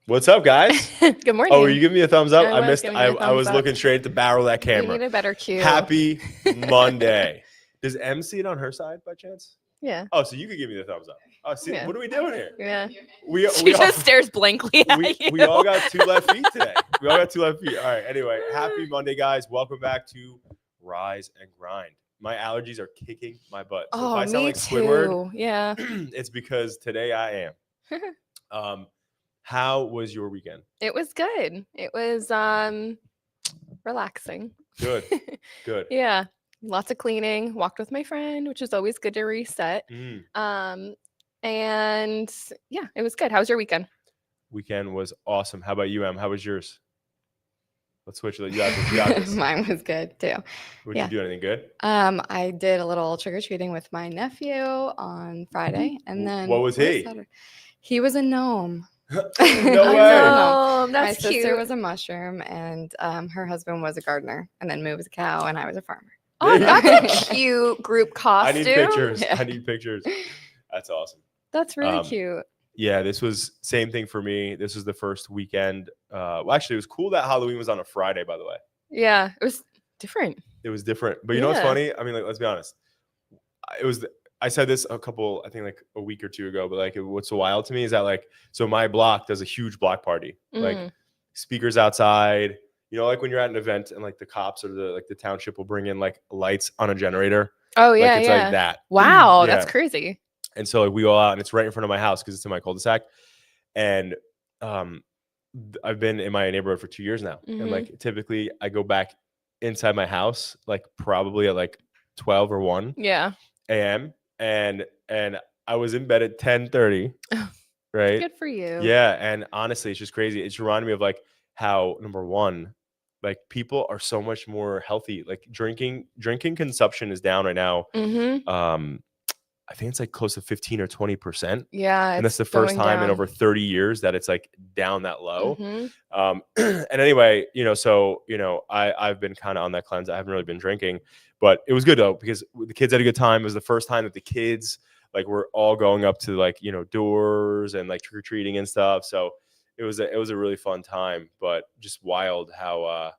What's up, guys? Good morning. Oh, were you giving me a thumbs up? I was giving you a I was thumbs up. looking straight at the barrel of that We camera. need a better cue. Happy Monday. Does M see it on her side by chance? Yeah. Oh, so you could give me the thumbs up. Oh, see, Yeah. what are we doing here? Yeah. We She all, just stares blankly at you. we all got two left feet today. We all got two left feet. All right. Anyway, happy Monday, guys. Welcome back to Rise and Grind. My allergies are kicking my butt. So if I sound like Squidward, Yeah. it's because today I am. How was your weekend? It was good. It was relaxing. Good. Good. Yeah. Lots of cleaning. Walked with my friend, which is always good to reset. Mm. And yeah, it was good. How was your weekend? Weekend was awesome. How about you, Em? How was yours? Let's switch it. You got this. Mine was good too. Would you do anything good? I did a little trick-or-treating with my nephew on Friday, and then What was he? He was a gnome. No I way. know. My That's sister cute. was a mushroom, and her husband was a gardener, and then me was a cow, and I was a farmer. Oh, There you that's a cute group I costume. need pictures. Yeah. I need pictures. That's awesome. That's really Um, cute. Yeah, this was same thing for me. This was the first weekend. Well, actually, it was cool that Halloween was on a Friday, by the way. Yeah, it was different. It was different. But you know what's Yeah. funny? I mean, like, let's be honest. I said this I think like a week or two ago, but like what's so wild to me is that like, so my block does a huge block party, like Mhm. speakers outside, like when you're at an event and like the cops or the township will bring in like lights on a generator. Oh yeah, Like it's yeah. like that. Wow, that's Yeah. crazy. And so like we go out and it's right in front of my house because it's in my cul-de-sac. And I've been in my neighborhood for 2 years now. Mhm. And like typically I go back inside my house, like probably at like 12 or 1 Yeah. a.m. And I was in bed at 10:30. Right. Good for you. Yeah. And honestly, it's just crazy. It's reminding me of like how, number one, like people are so much more healthy. Like drinking consumption is down right now. Mm-hmm. I think it's like close to 15 or 20%. Yeah. And that's the first time in over 30 years that it's like down that low. Mm-hmm. And anyway, I've been kind of on that cleanse. I haven't really been drinking, but it was good though, because the kids had a good time. It was the first time that the kids like were all going up to like, doors and like trick-or-treating and stuff. So it was a really fun time, but just wild how,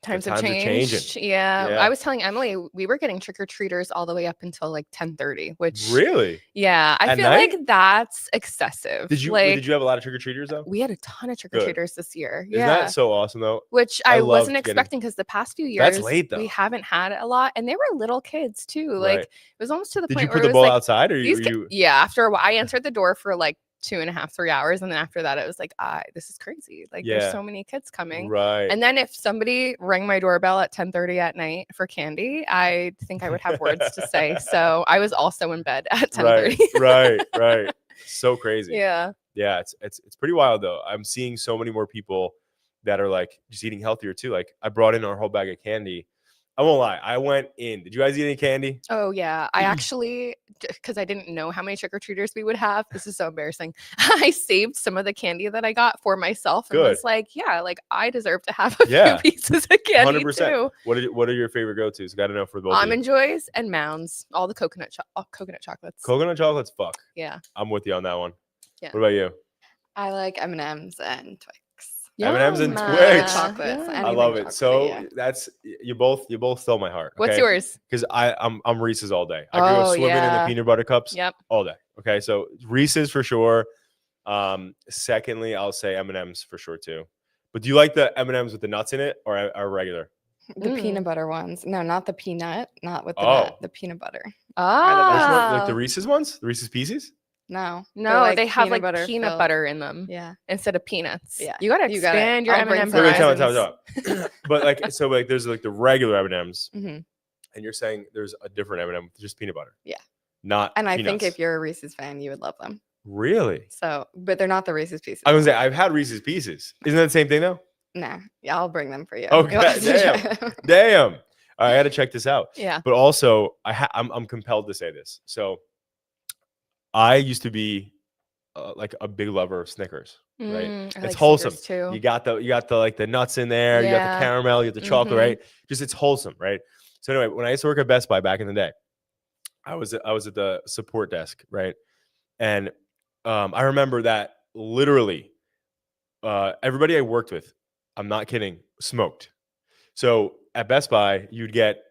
Times have are changed. changing. Yeah. Yeah. I was telling Emily we were getting trick-or-treaters all the way up until like 10:30, which Really? yeah, I At feel night? like that's excessive. Did you have a lot of trick-or-treaters though? We had a ton of trick-or-treaters this year. Isn't Yeah. that so awesome though? Which I I loved wasn't getting- expecting because the past few years That's late, though. we haven't had a lot, and they were little kids too. Like Right. it was almost to the Did point you put where the it was ball like outside or these you? yeah. After a while, I answered the door for like 2.5, 3 hours, and then after that, it was like, this is crazy. Like Yeah. there's so many kids coming. Right. And then if somebody rang my doorbell at 10:30 at night for candy, I think I would have words to say. So I was also in bed at 10:30. Right. So crazy. Yeah. Yeah, it's pretty wild though. I'm seeing so many more people that are like just eating healthier too. Like I brought in our whole bag of candy. I won't lie. I went in. Did you guys eat any candy? Oh yeah. I actually, because I didn't know how many trick-or-treaters we would have. This is so embarrassing. I saved some of the candy that I got for myself and was like, yeah, like I deserve to have a Yeah. few pieces of candy 100%. too. What are your favorite go-tos? Got to know for both of you. Almond Joys and Mounds, all the coconut chocolates. Coconut chocolates, fuck. Yeah. I'm with you on that one. Yeah. What about you? I like M&Ms and Twix. M&Ms and Yum. Twix. Chocolates. Yeah. I Anything love it. chocolate, So yeah. that's you both stole my heart. What's okay? yours? Because I'm Reese's all day. I could go Oh, swimming in the yeah. peanut butter cups Yep. all day. Okay, so Reese's for sure. Secondly, I'll say M&Ms for sure too. But do you like the M&Ms with the nuts in it or are regular? The Mm. peanut butter ones. No, not the peanut. Not with the Oh. nut. The peanut butter. Which Ah. one? Like the Reese's ones? The Reese's Pieces? No. they're No, they have peanut like peanut filled. butter in them Yeah. instead of peanuts. Yeah. You gotta You gotta- expand your I'll bring M&M some. Wait, horizons. tell me. But like, so like, there's like the regular M&Ms, hmm and you're saying there's a different M&M with just peanut butter. Yeah. Not. And I think peanuts. if you're a Reese's fan, you would love them. Really, So, but they're not the Reese's Pieces. I was gonna say I've had Reese's Pieces. Isn't that the same thing though? Nah, yeah, I'll bring them for you. Okay, You'll have to damn. try them. Damn. All right, I got to check this out. Yeah. But also, I'm compelled to say this. So, I used to be like a big lover of Snickers. Right? I It's like wholesome. Snickers too. You got the like the nuts in there. You got Yeah. the caramel. You got the chocolate. Mhm. Right? Just it's wholesome. Right? So anyway, when I used to work at Best Buy back in the day, I was at the support desk. Right? And I remember that literally everybody I worked with, I'm not kidding, smoked. So at Best Buy, you'd get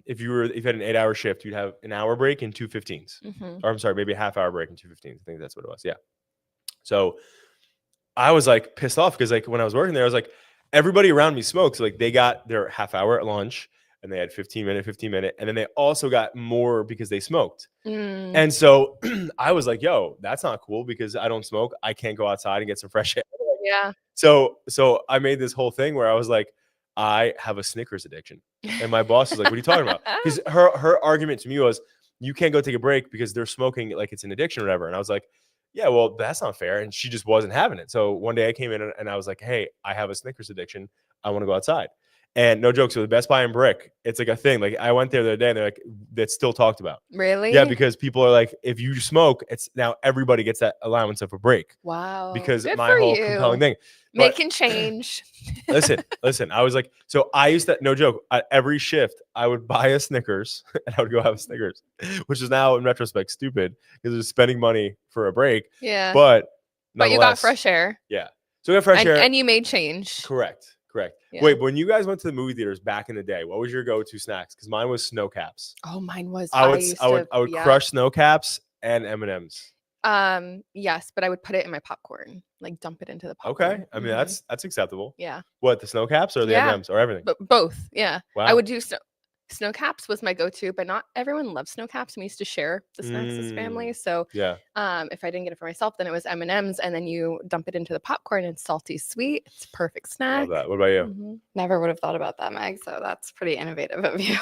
if you had an 8-hour shift, you'd have an hour break and 2 15s. Or I'm sorry, maybe a half hour break and 2 15s. I think that's what it was. Yeah. So I was like pissed off because like when I was working there, I was like, everybody around me smoked. So like they got their half hour at lunch and they had 15 minute. And then they also got more because they smoked. And so I was like, yo, that's not cool because I don't smoke. I can't go outside and get some fresh air. Yeah. So I made this whole thing where I was like, I have a Snickers addiction. And my boss was like, what are you talking about? Because her argument to me was, you can't go take a break because they're smoking like it's an addiction or whatever. And I was like, yeah, well, that's not fair. And she just wasn't having it. So one day I came in and I was like, hey, I have a Snickers addiction. I want to go outside. And no joke, so the Best Buy in Brick, it's like a thing. Like I went there the other day and they're like, that's still talked about. Really? Yeah, because people are like, if you smoke, it's now everybody gets that allowance of a break. Wow. Because Good my for whole you. compelling thing. Making change. Listen. I was like, so I used to, no joke, at every shift, I would buy a Snickers and I would go have a Snickers, which is now in retrospect stupid because it's spending money for a break. Yeah. But you got fresh air. Yeah. So we got fresh air. And you made change. Correct. Yeah. Wait, when you guys went to the movie theaters back in the day, what was your go-to snacks? Because mine was Snow Caps. Oh, mine was. I would crush Snow Caps and M&Ms. Yes, but I would put it in my popcorn, like dump it into the popcorn. Okay, I mean that's acceptable. Yeah. What, the Snow Caps or the M&Ms or everything? But both. Yeah. Wow. I would do Snow Caps was my go-to, but not everyone loves Snow Caps. We used to share the snacks as family. So yeah. If I didn't get it for myself, then it was M&Ms, and then you dump it into the popcorn. It's salty sweet. It's a perfect snack. Love that. What about you? Never would have thought about that, Meg. So that's pretty innovative of you.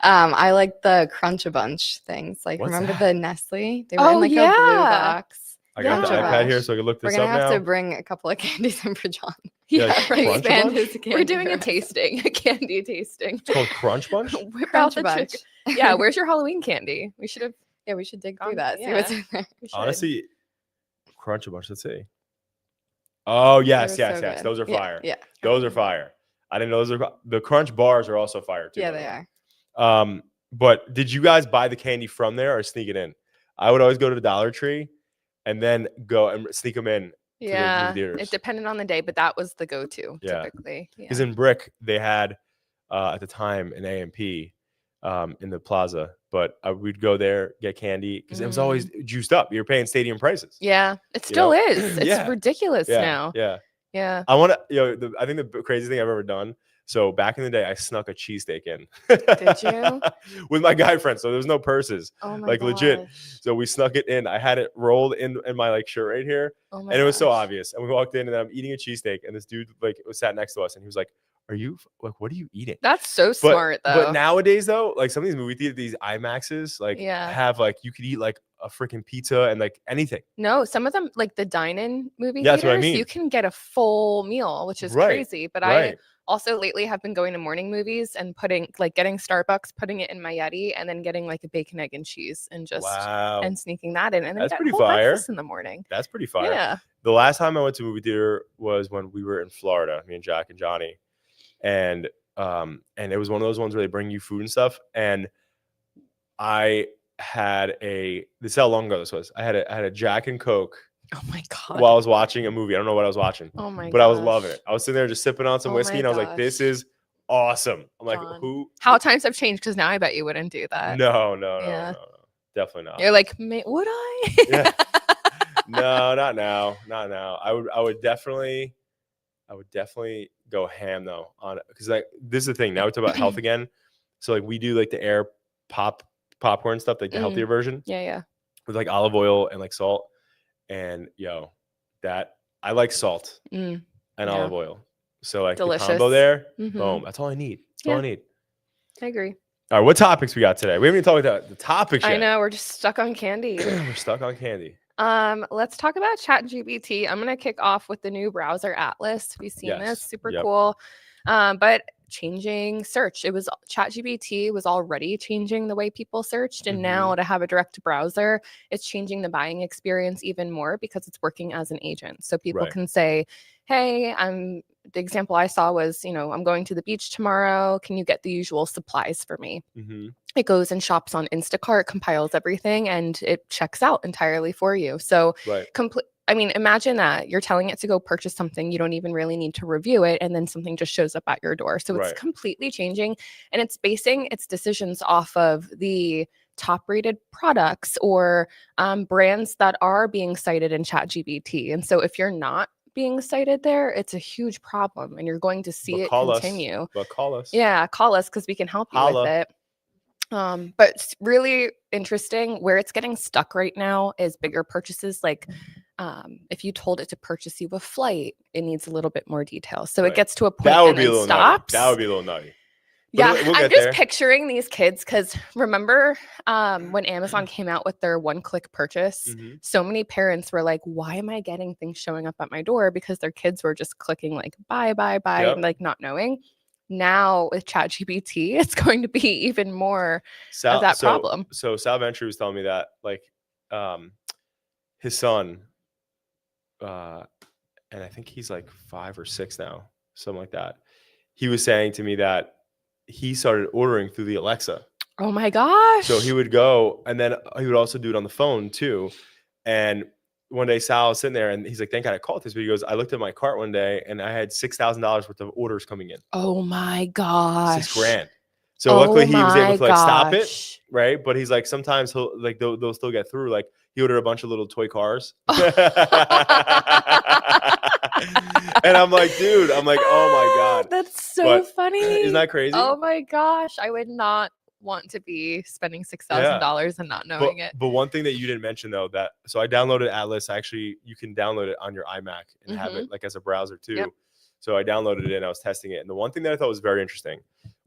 I like the Crunch a Bunch things. Like, What's remember that? the Nestle? They were in like a blue box. I got the Yeah. iPad here so I can look this We're gonna up have now. to bring a couple of candies in for John. Yeah, right. Crunch a Expand Bunch? his candy We're doing a horizon. tasting, a candy tasting. It's called Crunch Bunch? Whip out Crunch the a Bunch. chick- Yeah, where's your Halloween candy? We should have. Yeah, we should dig Gone- through that. See yeah. what's in there. We should. Honestly, Crunch a Bunch. Let's see. Oh yes. They were so Yes. good. Those are fire. Yeah. Those are fire. I didn't know those are the Crunch bars are also fire too. Yeah, by the they way. are. But did you guys buy the candy from there or sneak it in? I would always go to the Dollar Tree and then go and sneak them in. Yeah, theaters. it depended on the day, but that was the go-to Yeah. typically. Because in Brick, they had at the time an A&P in the plaza, but we'd go there, get candy because it was always juiced up. You're paying stadium prices. Yeah, it still know? is. It's Yeah. ridiculous Yeah. now. Yeah. Yeah. I want to, I think the craziest thing I've ever done. So back in the day, I snuck a cheesesteak in. Did you? With my guy friends. So there was no purses. Oh my Like, legit. gosh. So we snuck it in. I had it rolled in my like shirt right here. Oh my And it was so gosh. obvious. And we walked in and I'm eating a cheesesteak. And this dude like was sat next to us and he was like, are you like, what are you eating? That's so smart though. But nowadays though, like some of these movie theaters, these IMAXs, like Yeah. have like you could eat like a freaking pizza and like anything. No, some of them like the dine-in movie Yeah, that's theaters, what I mean. you can get a full meal, which is Right, crazy. But Right. I also lately have been going to morning movies and getting Starbucks, putting it in my Yeti, and then getting like a bacon, egg, and cheese and just Wow. and sneaking that in. And then That's get pretty whole fire. breakfast in the morning. That's pretty fire. Yeah. The last time I went to a movie theater was when we were in Florida, me and Jack and Johnny. And it was one of those ones where they bring you food and stuff. And I had this is how long ago this was. I had a Jack and Coke Oh my god. while I was watching a movie. I don't know what I was watching, Oh my but I was gosh. loving it. I was sitting there just sipping on some Oh whiskey my and I was like, this gosh. is awesome. I'm like, John. who? How times have changed because now I bet you wouldn't do that. No. Yeah. Definitely not. You're like, would I? Yeah. No, not now. Not now. I would definitely go ham though on it. Because like this is the thing. Now we talk about health again. So like we do like the air popcorn stuff, like the healthier version Yeah. with like olive oil and like salt. And that I like salt Mm. and Yeah. olive oil. So like Delicious. the combo there, Mhm. boom. That's all I need. That's all I need. I agree. All right, what topics we got today? We haven't even talked about the topics yet. I know we're just stuck on candy. We're stuck on candy. Let's talk about ChatGPT. I'm gonna kick off with the new browser Atlas. Have you seen Yes. this? Super Yep. cool. But changing search. It was ChatGPT was already changing the way people searched, and now to have a direct browser, it's changing the buying experience even more because it's working as an agent. So people Right. can say, "Hey, the example I saw was, I'm going to the beach tomorrow. Can you get the usual supplies for me?" Mm-hmm. It goes and shops on Instacart, compiles everything, and it checks out entirely for you. So Right. I mean, imagine that you're telling it to go purchase something, you don't even really need to review it, and then something just shows up at your door. So it's Right. completely changing, and it's basing its decisions off of the top rated products or brands that are being cited in ChatGPT. And so if you're not being cited there, it's a huge problem, and you're going to see But it call continue. us. But call us. Yeah, call us because we can help you with Holla. it. But it's really interesting. Where it's getting stuck right now is bigger purchases. Like if you told it to purchase you a flight, it needs a little bit more detail. So Right. it gets to a point That would and be a then little stops. nutty. That would be a little nutty. But Yeah, we'll I'm get just there. picturing these kids because remember when Amazon came out with their one-click purchase, Mhm. so many parents were like, why am I getting things showing up at my door? Because their kids were just clicking like buy, Yep. and like not knowing. Now with ChatGPT, it's going to be even more of that problem. So Sal Ventry was telling me that like his son, and I think he's like 5 or 6 now, something like that. He was saying to me that he started ordering through the Alexa. Oh my gosh. So he would go, and then he would also do it on the phone too. And one day Sal was sitting there, and he's like, "Thank God I caught this." But he goes, "I looked at my cart one day, and I had $6,000 worth of orders coming in. Oh my gosh. $6,000." So luckily he was able to like stop it, gosh. right? But he's like, sometimes he'll like they'll still get through. Like he ordered a bunch of little toy cars, and I'm like, dude, oh my god, That's so But funny. isn't that crazy? Oh my gosh. I would not want to be spending $6,000 and not knowing it. But one thing that you didn't mention though, that so I downloaded Atlas. Actually, you can download it on your iMac and have it like as a browser too. Yep. So I downloaded it and I was testing it. And the one thing that I thought was very interesting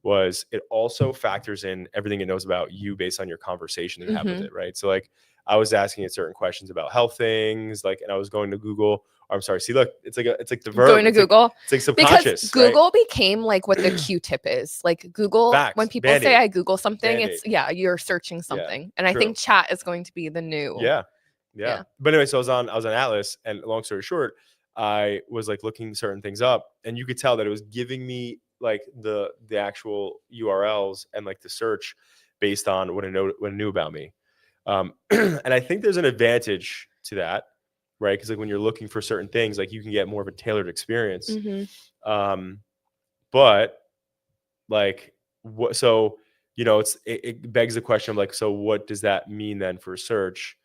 was it also factors in everything it knows about you based on your conversation that you have with it, right? So like I was asking it certain questions about health things, like, and I was going to Google. I'm sorry. See, look, it's like the verb. Going to Google. It's like subconscious. Because Google became like what the Q-tip is. Like Google, Facts. when people Band-Aid. say I Google something, Band-Aid. it's you're searching something. And I true. think chat is going to be the new. Yeah. Yeah. But anyway, so I was on Atlas, and long story short, I was like looking certain things up, and you could tell that it was giving me like the actual URLs and like the search based on what it knew about me. And I think there's an advantage to that, right? Because like when you're looking for certain things, like you can get more of a tailored experience. But like what? So it begs the question of like, so what does that mean then for search?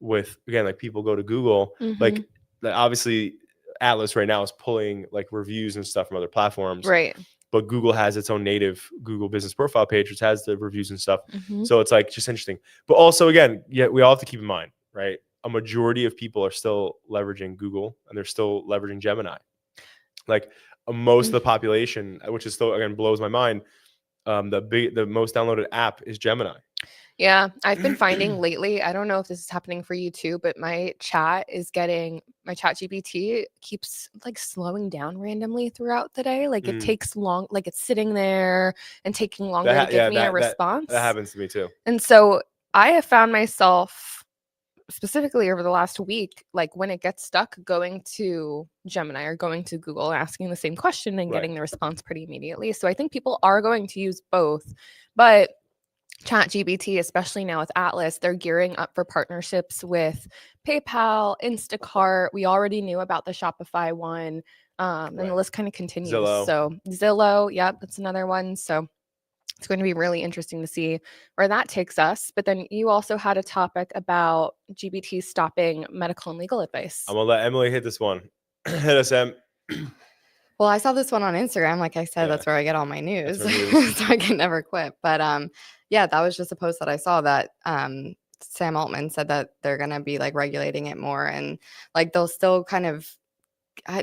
With again, like people go to Google, like obviously Atlas right now is pulling like reviews and stuff from other platforms, Right. But Google has its own native Google business profile page, which has the reviews and stuff. Mm-hmm. So it's like just interesting. But also again, we all have to keep in mind, right? A majority of people are still leveraging Google and they're still leveraging Gemini. Like most of the population, which is still again blows my mind. The most downloaded app is Gemini. Yeah, I've been finding lately, I don't know if this is happening for you too, but my chat GPT keeps like slowing down randomly throughout the day. Like it takes long, like it's sitting there and taking longer to give me a response. That happens to me too. And so I have found myself specifically over the last week, like when it gets stuck, going to Gemini or going to Google, asking the same question and getting the response pretty immediately. So I think people are going to use both, but ChatGPT, especially now with Atlas, they're gearing up for partnerships with PayPal, Instacart. We already knew about the Shopify one, and the list kind of continues. Zillow. So Zillow, yep, that's another one. So it's going to be really interesting to see where that takes us. But then you also had a topic about GPT stopping medical and legal advice. I'm gonna let Emily hit this one. Hit us, Em. Well, I saw this one on Instagram. Like I said, that's where I get all my news. So I can never quit. But yeah, that was just a post that I saw that Sam Altman said that they're going to be like regulating it more. And like they'll still kind of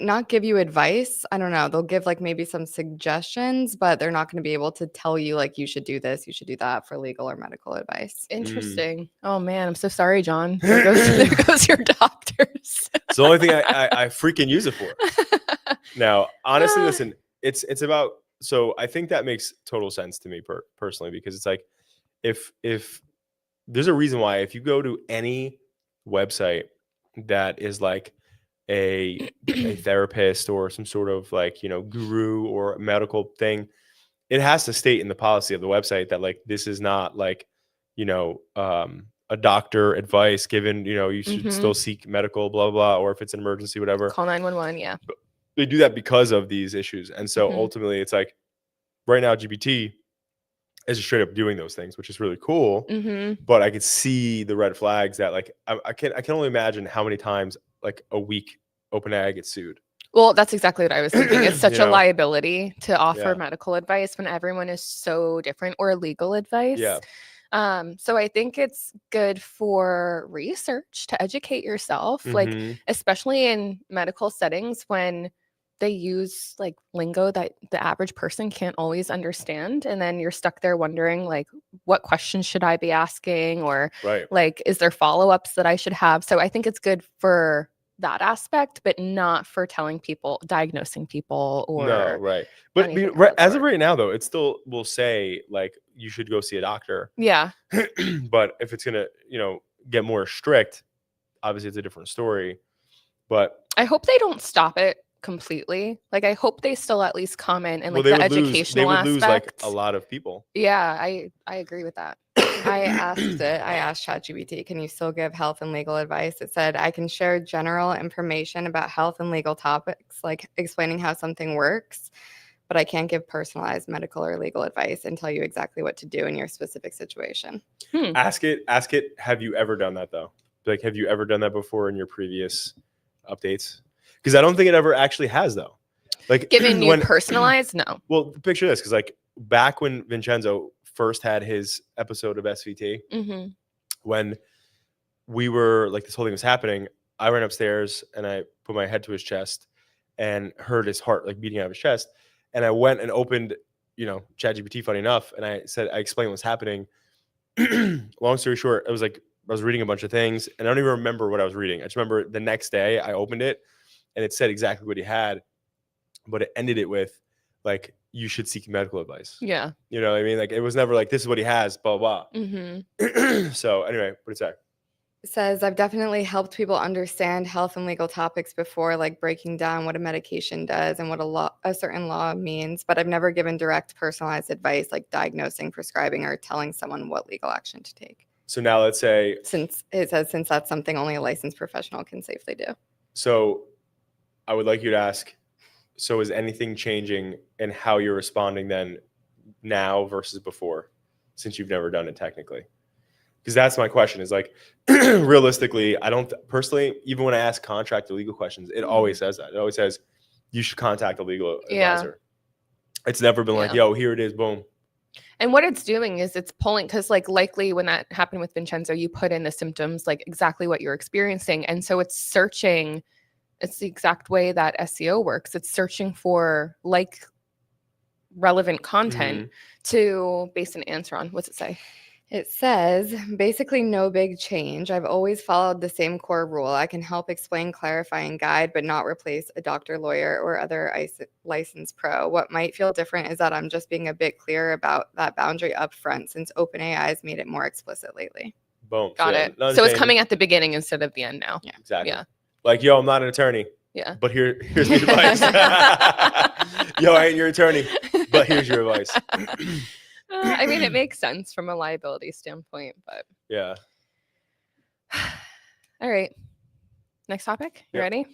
not give you advice. I don't know. They'll give like maybe some suggestions, but they're not going to be able to tell you like you should do this, you should do that for legal or medical advice. Interesting. Oh man, I'm so sorry, John. There goes your doctors. It's the only thing I freaking use it for. Now, honestly, listen, it's about, so I think that makes total sense to me personally, because it's like, if there's a reason why, if you go to any website that is like a therapist or some sort of like, guru or medical thing, it has to state in the policy of the website that like, this is not like, a doctor advice given, you should Mhm. still seek medical, blah, blah, or if it's an emergency, whatever. Call 911. Yeah. They do that because of these issues. And so Mhm. ultimately it's like right now GPT is straight up doing those things, which is really cool. Mhm. But I could see the red flags that like I can only imagine how many times like a week OpenAI gets sued. Well, that's exactly what I was thinking. It's such You a know? liability to offer Yeah. medical advice when everyone is so different, or legal advice. Yeah. So I think it's good for research to educate yourself, like Mhm. especially in medical settings when they use like lingo that the average person can't always understand, and then you're stuck there wondering like, what questions should I be asking, or Right. like, is there follow-ups that I should have? So I think it's good for that aspect, but not for telling people, diagnosing people, No, or right. But anything of right, that as of sort. right now though, it still will say like you should go see a doctor. Yeah. But if it's gonna, get more strict, obviously it's a different story. But I hope they don't stop it completely. Like, I hope they still at least comment and well, like they the would lose educational like aspect. a lot of people. Yeah, I agree with that. I asked ChatGPT, can you still give health and legal advice? It said, I can share general information about health and legal topics, like explaining how something works, but I can't give personalized medical or legal advice and tell you exactly what to do in your specific situation. Ask it, have you ever done that though? Like, have you ever done that before in your previous updates? Because I don't think it ever actually has though. Like Given you personalized, no. Well, picture this, because like back when Vincenzo first had his episode of SVT, Mm-hmm. when we were like this whole thing was happening, I ran upstairs and I put my head to his chest and heard his heart like beating out of his chest. And I went and opened, ChatGPT, funny enough, and I explained what's happening. Long story short, it was like I was reading a bunch of things and I don't even remember what I was reading. I just remember the next day I opened it and it said exactly what he had, but it ended it with like, you should seek medical advice. Yeah. You know what I mean? Like, it was never like, this is what he has, blah, blah. Mm-hmm. So anyway, what did it say? It says, I've definitely helped people understand health and legal topics before, like breaking down what a medication does and what a certain law means, but I've never given direct personalized advice like diagnosing, prescribing, or telling someone what legal action to take. So now let's say, since that's something only a licensed professional can safely do. So I would like you to ask, so is anything changing in how you're responding then now versus before, since you've never done it technically? Because that's my question, is like, realistically, I don't personally, even when I ask contract or legal questions, it always says that. It always says you should contact a legal advisor. It's never been like, yo, here it is, boom. And what it's doing is it's pulling, because like likely when that happened with Vincenzo, you put in the symptoms, like exactly what you're experiencing. And so it's searching, it's the exact way that SEO works. It's searching for like relevant content to base an answer on. What's it say? It says, basically no big change. I've always followed the same core rule. I can help explain, clarify, and guide, but not replace a doctor, lawyer, or other licensed pro. What might feel different is that I'm just being a bit clearer about that boundary up front, since OpenAI has made it more explicit lately. Boom. Got it. So it's coming at the beginning instead of the end now. Yeah. Exactly. Yeah. Like, yo, I'm not an attorney. Yeah. But here's the advice. Yo, I ain't your attorney, but here's your advice. I mean, it makes sense from a liability standpoint, but yeah. All right. Next topic. You Yep. ready?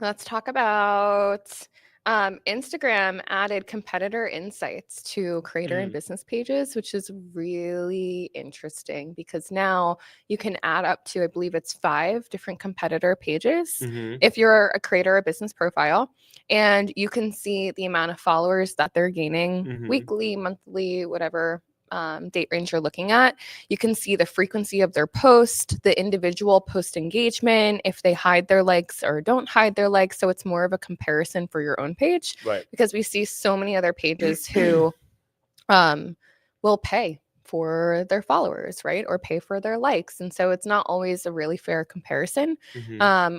Let's talk about Instagram added competitor insights to creator and business pages, which is really interesting because now you can add up to, I believe it's 5 different competitor pages if you're a creator or business profile, and you can see the amount of followers that they're gaining weekly, monthly, whatever date range you're looking at. You can see the frequency of their post, the individual post engagement, if they hide their likes or don't hide their likes. So it's more of a comparison for your own page, right? Because we see so many other pages who will pay for their followers, right? Or pay for their likes. And so it's not always a really fair comparison.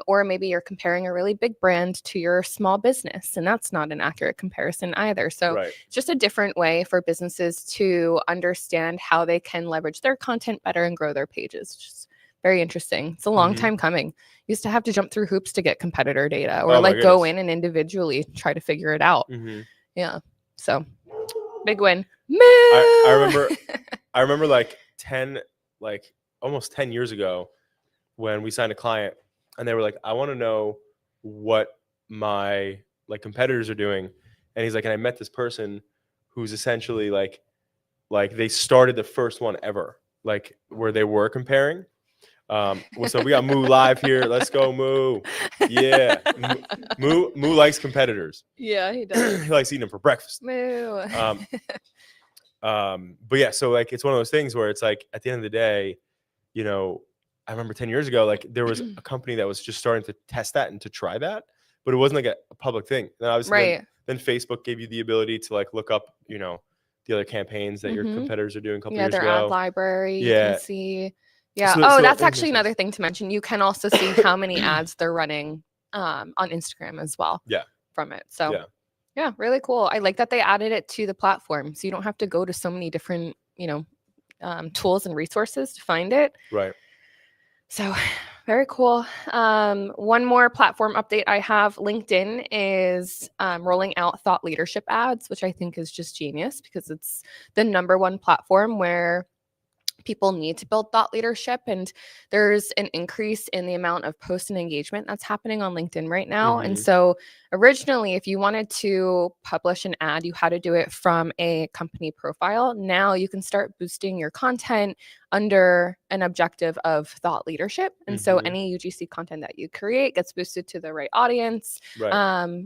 Or maybe you're comparing a really big brand to your small business, and that's not an accurate comparison either. So just a different way for businesses to understand how they can leverage their content better and grow their pages. Just very interesting. It's a long time coming. Used to have to jump through hoops to get competitor data, or like go in and individually try to figure it out. Yeah. So big win. I remember like 10 like almost 10 years ago when we signed a client and they were like, I want to know what my like competitors are doing. And he's like, and I met this person who's essentially like they started the first one ever, like where they were comparing. So we got Moo live here. Let's go, Moo. Yeah. Moo likes competitors. Yeah, he does. He likes eating them for breakfast. Moo. But yeah, so like it's one of those things where it's like at the end of the day, you know, I remember 10 years ago, like there was a company that was just starting to test that and to try that, but it wasn't like a public thing. And obviously Right. then Facebook gave you the ability to like look up, you know, the other campaigns that your competitors are doing a couple years ago. Yeah, their ad library. You can see. Yeah. So that's actually another thing to mention. You can also see how many ads they're running on Instagram as well. Yeah. From it. So yeah, really cool. I like that they added it to the platform, so you don't have to go to so many different, you know, tools and resources to find it. Right. So very cool. One more platform update I have. LinkedIn is rolling out thought leadership ads, which I think is just genius because it's the #1 platform where people need to build thought leadership, and there's an increase in the amount of post and engagement that's happening on LinkedIn right now. And so originally, if you wanted to publish an ad, you had to do it from a company profile. Now you can start boosting your content under an objective of thought leadership. And so any UGC content that you create gets boosted to the right audience,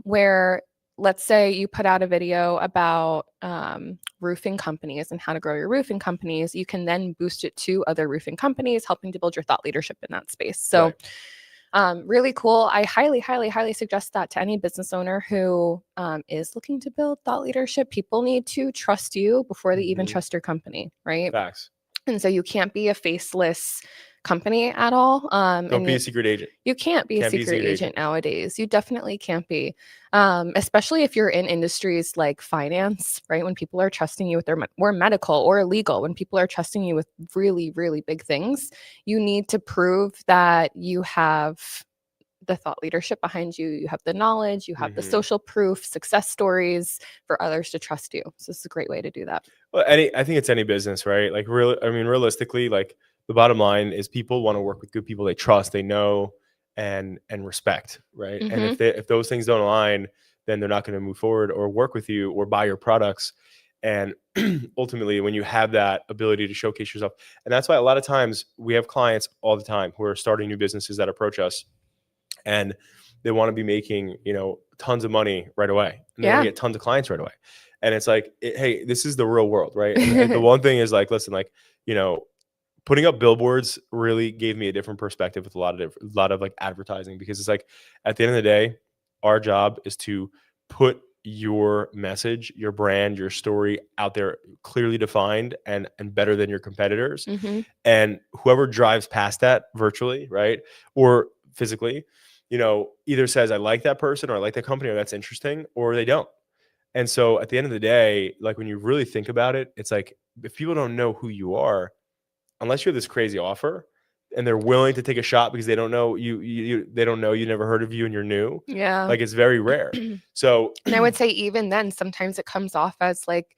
where let's say you put out a video about roofing companies and how to grow your roofing companies. You can then boost it to other roofing companies, helping to build your thought leadership in that space. So really cool. I highly, highly, highly suggest that to any business owner who is looking to build thought leadership. People need to trust you before they even trust your company, right? Facts. And so you can't be a faceless company at all. Don't be a secret agent. You can't be a secret agent nowadays. You definitely can't be, especially if you're in industries like finance, right? When people are trusting you with their or medical or legal, when people are trusting you with really, really big things, you need to prove that you have the thought leadership behind you. You have the knowledge, you have the social proof, success stories for others to trust you. So this is a great way to do that. Well, I think it's any business, right? Like realistically, like the bottom line is people want to work with good people they trust, they know, and respect, right? And if those things don't align, then they're not going to move forward or work with you or buy your products. And ultimately, when you have that ability to showcase yourself, and that's why a lot of times we have clients all the time who are starting new businesses that approach us, and they want to be making, you know, tons of money right away. And they want to get tons of clients right away. And it's like, hey, this is the real world, right? And the one thing is like, listen, like, you know, putting up billboards really gave me a different perspective with a lot of like advertising, because it's like at the end of the day, our job is to put your message, your brand, your story out there clearly defined and better than your competitors. And whoever drives past that virtually, right, or physically, you know, either says I like that person or I like that company or that's interesting, or they don't. And so at the end of the day, like when you really think about it, it's like if people don't know who you are, unless you have this crazy offer and they're willing to take a shot because they don't know you they don't know you, never heard of you, and you're new. Yeah. Like it's very rare. So, and I would say even then, sometimes it comes off as like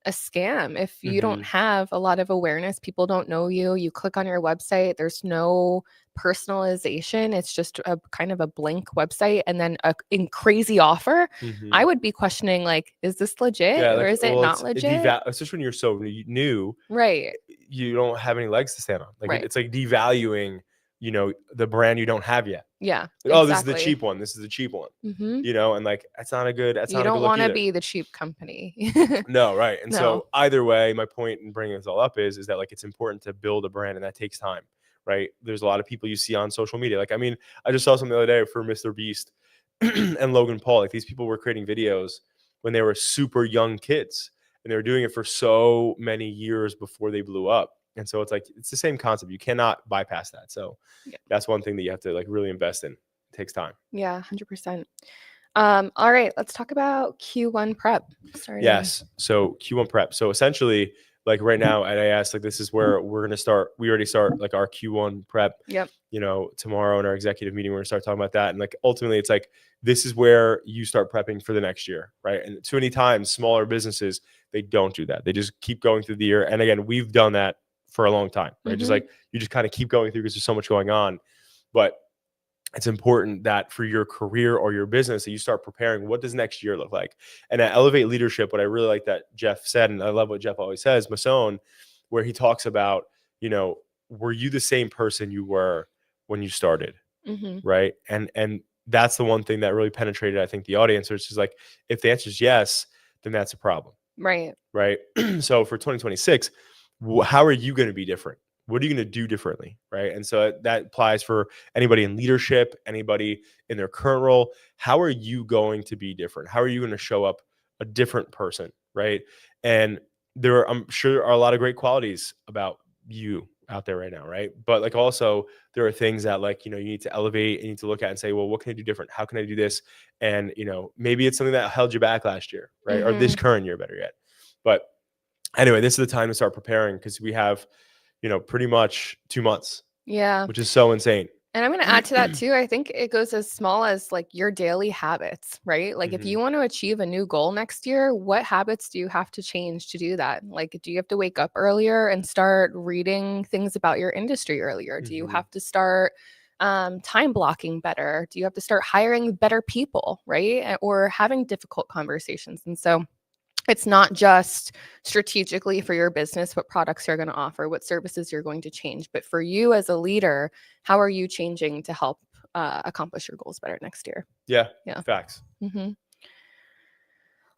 a scam. If you don't have a lot of awareness, people don't know you, you click on your website, there's no personalization. It's just a kind of a blank website and then a crazy offer. I would be questioning, like, is this legit or is it not legit? Especially when you're so new, right? You don't have any legs to stand on. Like it's like devaluing, you know, the brand you don't have yet. Yeah. Like, oh, this is the cheap one. This is the cheap one. You know, and like that's not a good. That's you not don't want to be be the cheap company. No, right. And so either way, my point in bringing this all up is that like it's important to build a brand, and that takes time. Right. There's a lot of people you see on social media. Like, I mean, I just saw something the other day for Mr. Beast and Logan Paul. Like these people were creating videos when they were super young kids, and they were doing it for so many years before they blew up. And so it's like, it's the same concept. You cannot bypass that. So that's one thing that you have to like really invest in. It takes time. Yeah, 100%. All right, let's talk about Q1 prep. Yes. So Q1 prep. So essentially, like right now at AS, like this is where we're going to start. We already start like our Q1 prep, you know, tomorrow in our executive meeting, we're going to start talking about that. And like, ultimately it's like, this is where you start prepping for the next year. Right. And too many times smaller businesses, they don't do that. They just keep going through the year. And again, we've done that for a long time, right? Just like you just kind of keep going through because there's so much going on. But it's important that for your career or your business that you start preparing, what does next year look like? And at Elevate Leadership, what I really like that Jeff said, and I love what Jeff always says, Masson, where he talks about, you know, were you the same person you were when you started? Right. And that's the one thing that really penetrated, I think, the audience, which is like, if the answer is yes, then that's a problem. Right. Right. So for 2026, how are you going to be different? What are you going to do differently? Right. And so that applies for anybody in leadership, anybody in their current role. How are you going to be different? How are you going to show up a different person? Right. And I'm sure are a lot of great qualities about you out there right now. Right. But like also there are things that like, you know, you need to elevate and you need to look at and say, well, what can I do different? How can I do this? And, you know, maybe it's something that held you back last year, right? Or this current year, better yet. But anyway, this is the time to start preparing because we have, you know, pretty much 2 months. Yeah. Which is so insane. And I'm going to add to that too. I think it goes as small as like your daily habits, right? Like if you want to achieve a new goal next year, what habits do you have to change to do that? Like, do you have to wake up earlier and start reading things about your industry earlier? Do you have to start time blocking better? Do you have to start hiring better people, right? Or having difficult conversations? And so it's not just strategically for your business, what products you're going to offer, what services you're going to change, but for you as a leader, how are you changing to help accomplish your goals better next year? Yeah. Facts.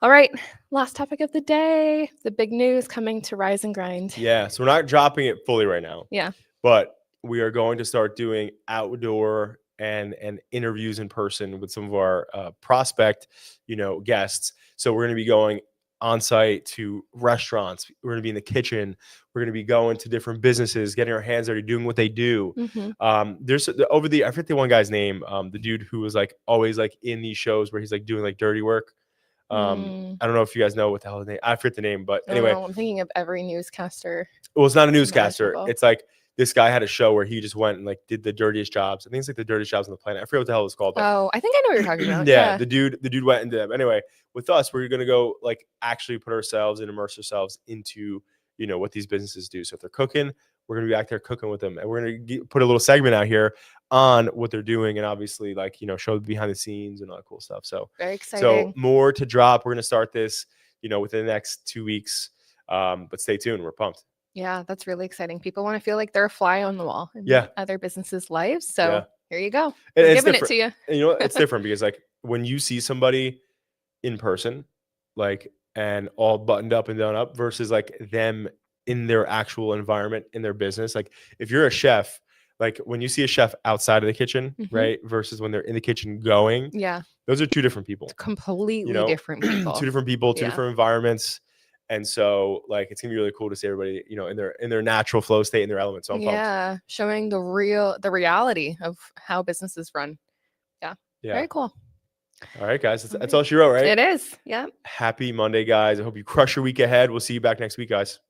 All right. Last topic of the day, the big news coming to Rise and Grind. Yeah. So we're not dropping it fully right now. Yeah. But we are going to start doing outdoor and interviews in person with some of our prospect, you know, guests. So we're going to be going on site to restaurants. We're going to be in the kitchen. We're going to be going to different businesses, getting our hands dirty, doing what they do. There's I forget the one guy's name, the dude who was like always like in these shows where he's like doing like dirty work. I don't know if you guys know what the hell his name. I forget the name, but anyway, I'm thinking of every newscaster. Well, it's not a newscaster. It's like this guy had a show where he just went and like did the dirtiest jobs. I think it's like the dirtiest jobs on the planet. I forget what the hell it's called. But I think I know what you're talking about. Yeah, the dude went and did them. Anyway, with us, we're gonna go like actually put ourselves and immerse ourselves into, you know, what these businesses do. So if they're cooking, we're gonna be back there cooking with them, and we're gonna put a little segment out here on what they're doing, and obviously like, you know, show behind the scenes and all that cool stuff. So very exciting. So more to drop. We're gonna start this, you know, within the next 2 weeks. But stay tuned. We're pumped. Yeah, that's really exciting. People want to feel like they're a fly on the wall in other businesses' lives. So here you go. We're giving it to you. And you know what? It's different because like when you see somebody in person, like and all buttoned up and done up versus like them in their actual environment in their business. Like if you're a chef, like when you see a chef outside of the kitchen, right? Versus when they're in the kitchen going. Yeah. Those are two different people. Completely different people. Two different people, two different environments. And so like it's gonna be really cool to see everybody, you know, in their natural flow state, in their element. So I'm pumped. Showing the reality of how businesses run. Yeah. Very cool. All right, guys. That's all she wrote, right? It is. Yeah. Happy Monday, guys. I hope you crush your week ahead. We'll see you back next week, guys.